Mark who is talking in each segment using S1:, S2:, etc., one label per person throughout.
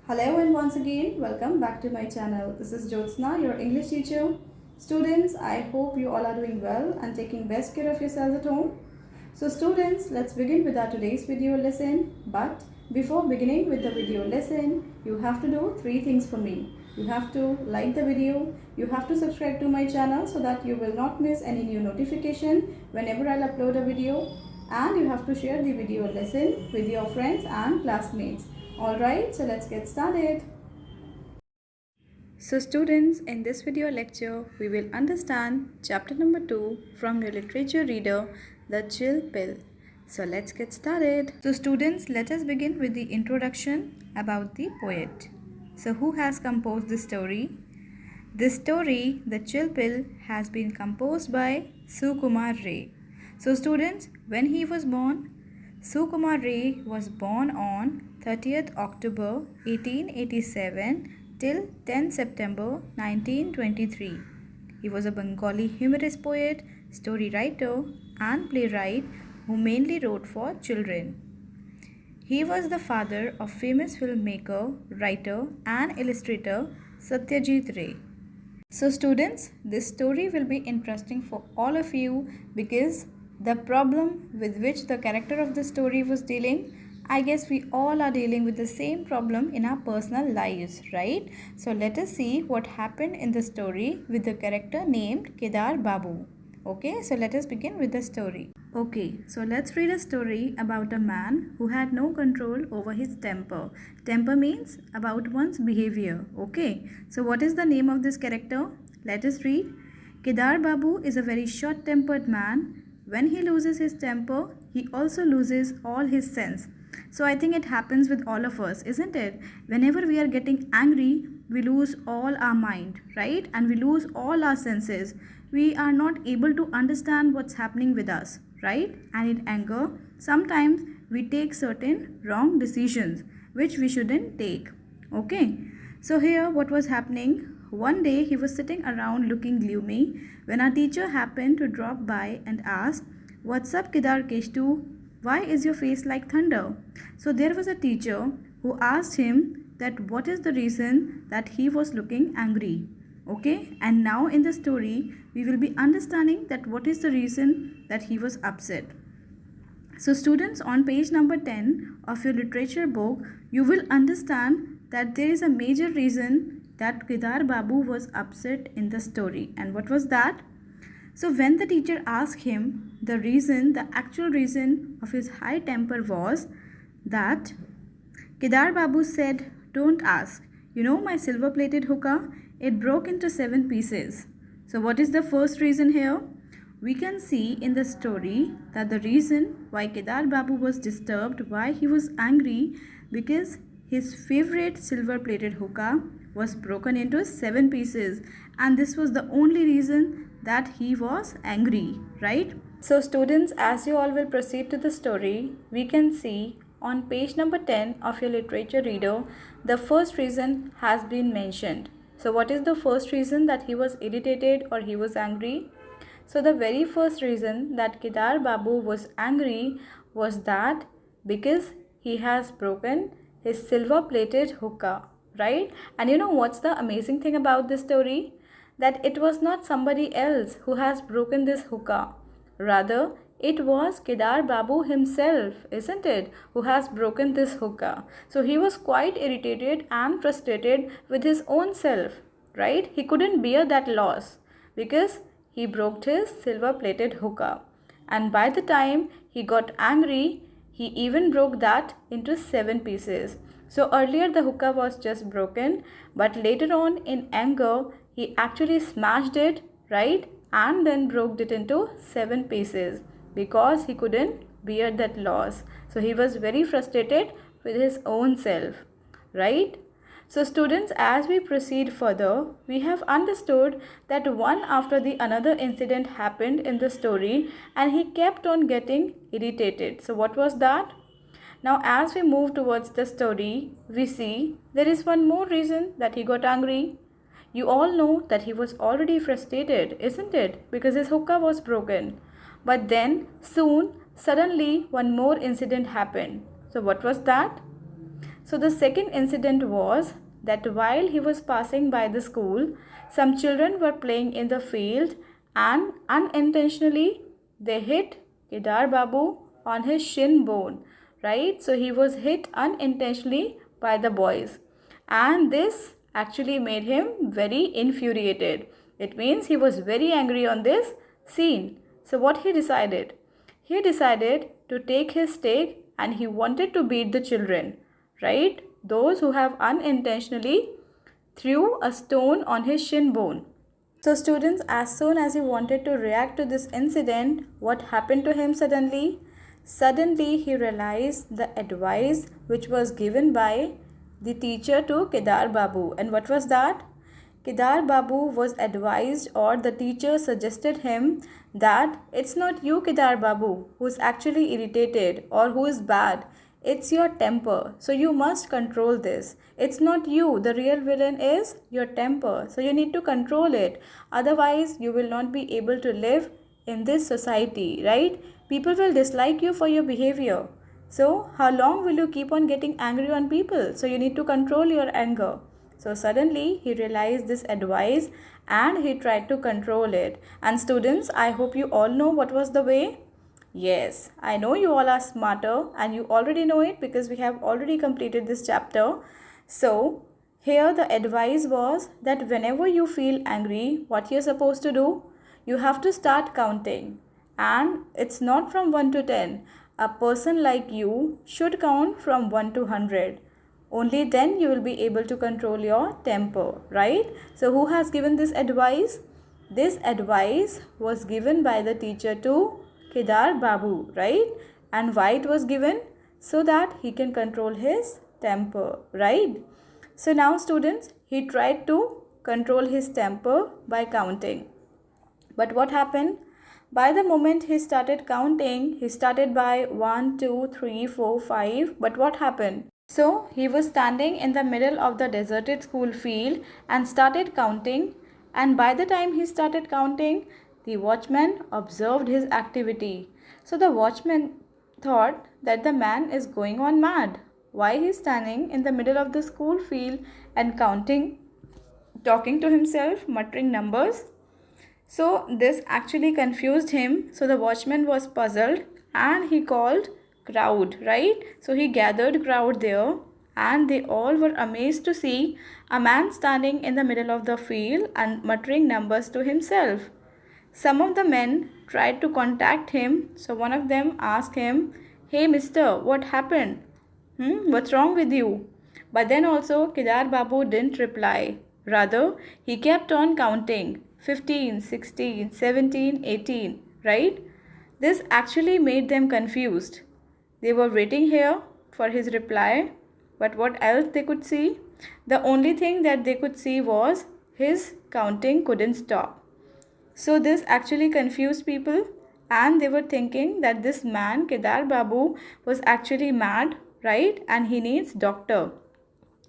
S1: Hello and once again, welcome back to my channel. This is Jyotsna, your English teacher. Students, I hope you all are doing well and taking best care of yourselves at home. So students, let's begin with our today's video lesson. But before beginning with the video lesson, you have to do three things for me. You have to like the video, you have to subscribe to my channel so that you will not miss any new notification whenever I'll upload a video, and you have to share the video lesson with your friends and classmates. Alright, so let's get started. So students, in this video lecture, we will understand chapter number 2 from your literature reader, The Chill Pill. So let's get started. So students, let us begin with the introduction about the poet. So who has composed this story? This story, The Chill Pill, has been composed by Sukumar Ray. So students, when he was born, Sukumar Ray was born on 30th October 1887 till 10 September 1923. He was a Bengali humorist poet, story writer and playwright who mainly wrote for children. He was the father of famous filmmaker, writer and illustrator Satyajit Ray. So students, this story will be interesting for all of you because the problem with which the character of the story was dealing, I guess we all are dealing with the same problem in our personal lives, right? So let us see what happened in the story with the character named Kedar Babu. Okay, so let us begin with the story. Okay, so let's read a story about a man who had no control over his temper. Temper means about one's behavior. Okay, so what is the name of this character? Let us read. Kedar Babu is a very short-tempered man. When he loses his temper, he also loses all his sense. So I think it happens with all of us, isn't it? Whenever we are getting angry, we lose all our mind, right? And we lose all our senses. We are not able to understand what's happening with us, right? And in anger, sometimes we take certain wrong decisions which we shouldn't take. Okay, so here what was happening? One day he was sitting around looking gloomy when our teacher happened to drop by and ask, "What's up, Kedar ch-2? Why is your face like thunder?" So there was a teacher who asked him that what is the reason that he was looking angry. Okay, and now in the story we will be understanding that what is the reason that he was upset. So students, on page number 10 of your literature book, you will understand that there is a major reason that Kedar Babu was upset in the story. And what was that? So when the teacher asked him the reason, the actual reason of his high temper was that Kedar Babu said, "Don't ask. You know my silver plated hookah? It broke into 7 pieces." So what is the first reason here? We can see in the story that the reason why Kedar Babu was disturbed, why he was angry, because his favorite silver plated hookah was broken into 7 pieces, and this was the only reason that he was angry, right? So students, as you all will proceed to the story, we can see on page number 10 of your literature reader, the first reason has been mentioned. So what is the first reason that he was irritated or he was angry? So the very first reason that Kedar Babu was angry was that because he has broken his silver plated hookah, right? And you know what's the amazing thing about this story? That it was not somebody else who has broken this hookah. Rather, it was Kedar Babu himself, isn't it, who has broken this hookah. So he was quite irritated and frustrated with his own self, right? He couldn't bear that loss because he broke his silver plated hookah. And by the time he got angry, he even broke that into 7 pieces. So earlier the hookah was just broken, but later on in anger, he actually smashed it, right? And then broke it into 7 pieces because he couldn't bear that loss. So he was very frustrated with his own self, right? So students, as we proceed further, we have understood that one after the another incident happened in the story and he kept on getting irritated. So what was that? Now as we move towards the story, we see there is one more reason that he got angry. You all know that he was already frustrated, isn't it? Because his hookah was broken. But then soon, suddenly one more incident happened. So what was that? So the second incident was that while he was passing by the school, some children were playing in the field and unintentionally they hit Kedar Babu on his shin bone, right? So he was hit unintentionally by the boys, and this actually made him very infuriated. It means he was very angry on this scene. So what he decided? He decided to take his stake and he wanted to beat the children, right? Those who have unintentionally threw a stone on his shin bone. So students, as soon as he wanted to react to this incident, what happened to him suddenly? Suddenly he realized the advice which was given by the teacher to Kedar Babu. And what was that? Kedar Babu was advised, or the teacher suggested him, that it's not you, Kedar Babu, who's actually irritated or who is bad. It's your temper. So you must control this. It's not you. The real villain is your temper. So you need to control it. Otherwise, you will not be able to live in this society, right? People will dislike you for your behavior. So how long will you keep on getting angry on people? So you need to control your anger. So suddenly he realized this advice and he tried to control it. And students, I hope you all know what was the way. Yes, I know you all are smarter and you already know it because we have already completed this chapter. So here the advice was that whenever you feel angry, what you're supposed to do? You have to start counting. And it's not from 1 to 10. A person like you should count from 1 to 100. Only then you will be able to control your temper, right? So who has given this advice? This advice was given by the teacher to Kedar Babu, right? And why it was given? So that he can control his temper, right? So now students, he tried to control his temper by counting. But what happened? By the moment he started counting, he started by 1, 2, 3, 4, 5. But what happened? So he was standing in the middle of the deserted school field and started counting. And by the time he started counting, the watchman observed his activity. So the watchman thought that the man is going on mad. Why he is standing in the middle of the school field and counting, talking to himself, muttering numbers? So this actually confused him. So the watchman was puzzled and he called crowd, right? So he gathered crowd there and they all were amazed to see a man standing in the middle of the field and muttering numbers to himself. Some of the men tried to contact him. So one of them asked him, "Hey mister, what happened? What's wrong with you?" But then also Kedar Babu didn't reply. Rather, he kept on counting 15, 16, 17, 18, right? This actually made them confused. They were waiting here for his reply, but what else they could see? The only thing that they could see was his counting couldn't stop. So this actually confused people and they were thinking that this man, Kedar Babu, was actually mad, right? And he needs doctor.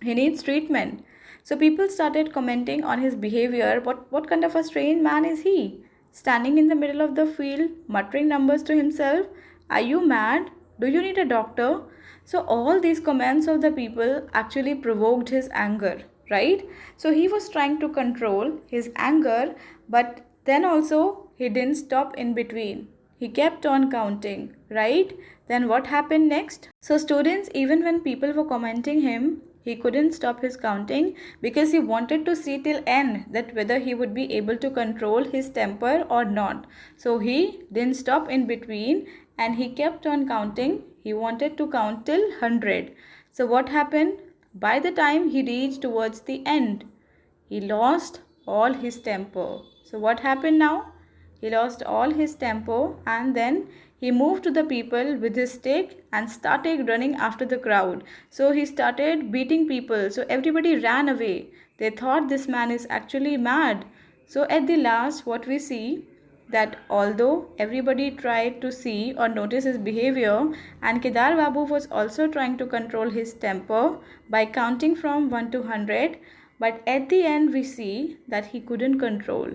S1: He needs treatment. So people started commenting on his behavior. What kind of a strange man is he? Standing in the middle of the field, muttering numbers to himself. Are you mad? Do you need a doctor? So all these comments of the people actually provoked his anger, right? So he was trying to control his anger, but then also he didn't stop in between. He kept on counting, right? Then what happened next? So students, even when people were commenting him, he couldn't stop his counting because he wanted to see till end that whether he would be able to control his temper or not. So he didn't stop in between and he kept on counting. He wanted to count till 100. So what happened? By the time he reached towards the end, he lost all his temper. So what happened now? He lost all his temper and then he moved to the people with his stick and started running after the crowd. So he started beating people. So everybody ran away. They thought this man is actually mad. So at the last, what we see, that although everybody tried to see or notice his behavior and Kedar Babu was also trying to control his temper by counting from 1 to 100, but at the end we see that he couldn't control.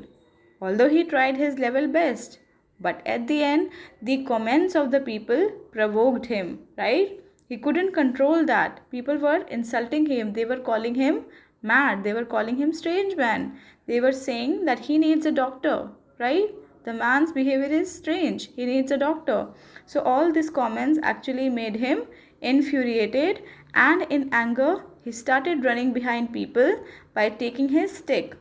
S1: Although he tried his level best, but at the end the comments of the people provoked him, right? He couldn't control that. People were insulting him. They were calling him mad. They were calling him strange man. They were saying that he needs a doctor, right? The man's behavior is strange. He needs a doctor. So all these comments actually made him infuriated, and in anger he started running behind people by taking his stick.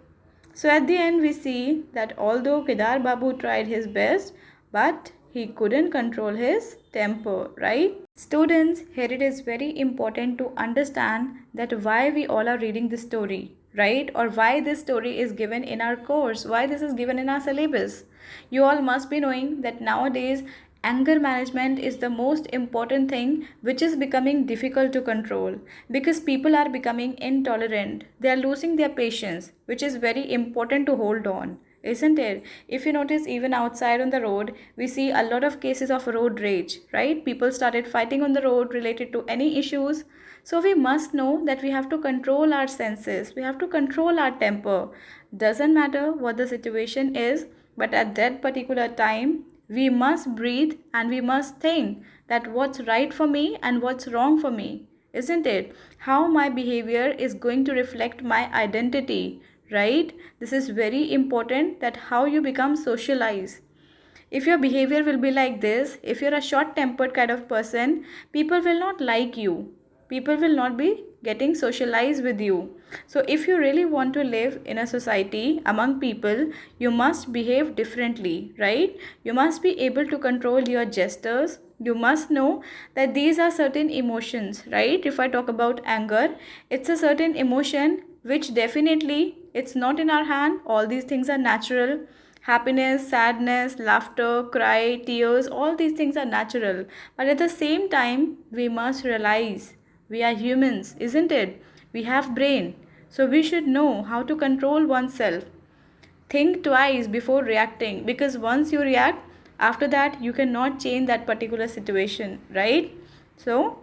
S1: So at the end we see that although Kedar Babu tried his best, but he couldn't control his temper, right? Students, here it is very important to understand that why we all are reading this story, right? Or why this story is given in our course, why this is given in our syllabus. You all must be knowing that nowadays anger management is the most important thing which is becoming difficult to control because people are becoming intolerant. They are losing their patience, which is very important to hold on, isn't it? If you notice, even outside on the road, we see a lot of cases of road rage, right? People started fighting on the road related to any issues. So we must know that we have to control our senses, we have to control our temper. Doesn't matter what the situation is, but at that particular time we must breathe and we must think that what's right for me and what's wrong for me, isn't it? How my behavior is going to reflect my identity, right? This is very important, that how you become socialized. If your behavior will be like this, if you're a short tempered kind of person, people will not like you. People will not be getting socialized with you. So, if you really want to live in a society among people, you must behave differently, right? You must be able to control your gestures. You must know that these are certain emotions, right? If I talk about anger, it's a certain emotion which definitely it's not in our hand. All these things are natural. Happiness, sadness, laughter, cry, tears, all these things are natural. But at the same time, we must realize we are humans, isn't it? We have brain. So we should know how to control oneself. Think twice before reacting, because once you react, after that you cannot change that particular situation, right? So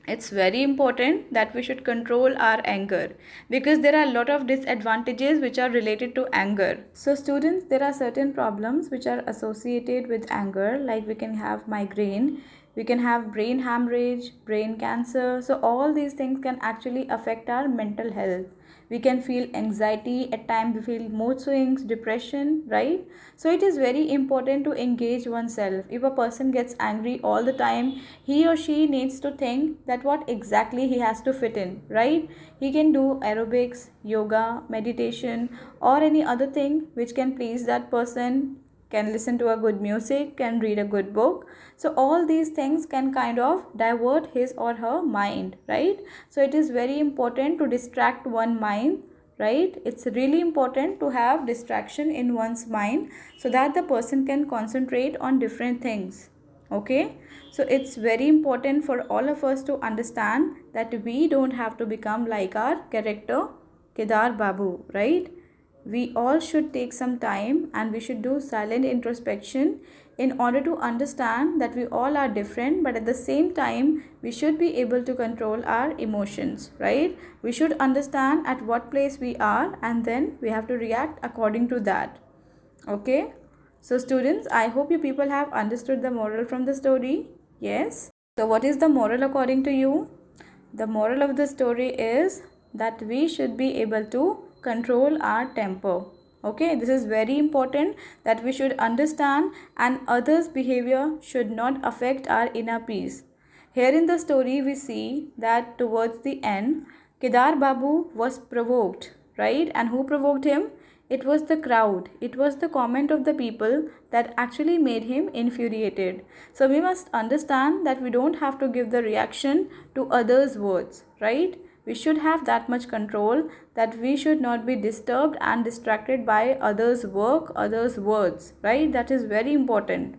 S1: it's very important that we should control our anger, because there are a lot of disadvantages which are related to anger. So students, there are certain problems which are associated with anger, like we can have migraine, we can have brain hemorrhage, brain cancer. So all these things can actually affect our mental health. We can feel anxiety, at times we feel mood swings, depression, right? So it is very important to engage oneself. If a person gets angry all the time, he or she needs to think that what exactly he has to fit in, right? He can do aerobics, yoga, meditation, or any other thing which can please that person, can listen to a good music, can read a good book. So all these things can kind of divert his or her mind, right? So it is very important to distract one mind, right? It's really important to have distraction in one's mind so that the person can concentrate on different things. Okay, so it's very important for all of us to understand that we don't have to become like our character Kedar Babu, right? We all should take some time and we should do silent introspection in order to understand that we all are different, but at the same time we should be able to control our emotions, right? We should understand at what place we are and then we have to react according to that. Okay, so students, I hope you people have understood the moral from the story. Yes, so what is the moral according to you? The moral of the story is that we should be able to control our temper. Okay, this is very important, that we should understand and others' behavior should not affect our inner peace. Here in the story we see that towards the end Kedar Babu was provoked, right? And who provoked him? It was the crowd. It was the comment of the people that actually made him infuriated. So we must understand that we don't have to give the reaction to others' words, right? We should have that much control, that we should not be disturbed and distracted by others' work, others' words, right? That is very important.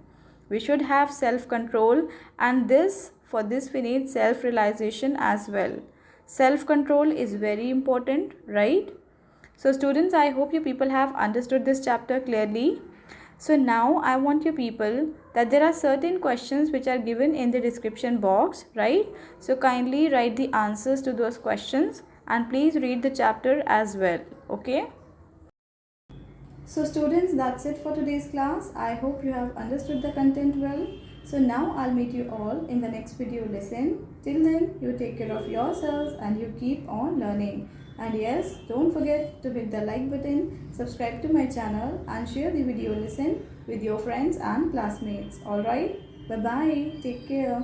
S1: We should have self-control, and for this we need self-realization as well. Self-control is very important, right? So students, I hope you people have understood this chapter clearly. So now I want you people that there are certain questions which are given in the description box, right? So kindly write the answers to those questions and please read the chapter as well, okay? So students, that's it for today's class. I hope you have understood the content well. So now I'll meet you all in the next video lesson. Till then, you take care of yourselves and you keep on learning. And yes, don't forget to hit the like button, subscribe to my channel and share the video lesson with your friends and classmates. Alright, bye bye, take care.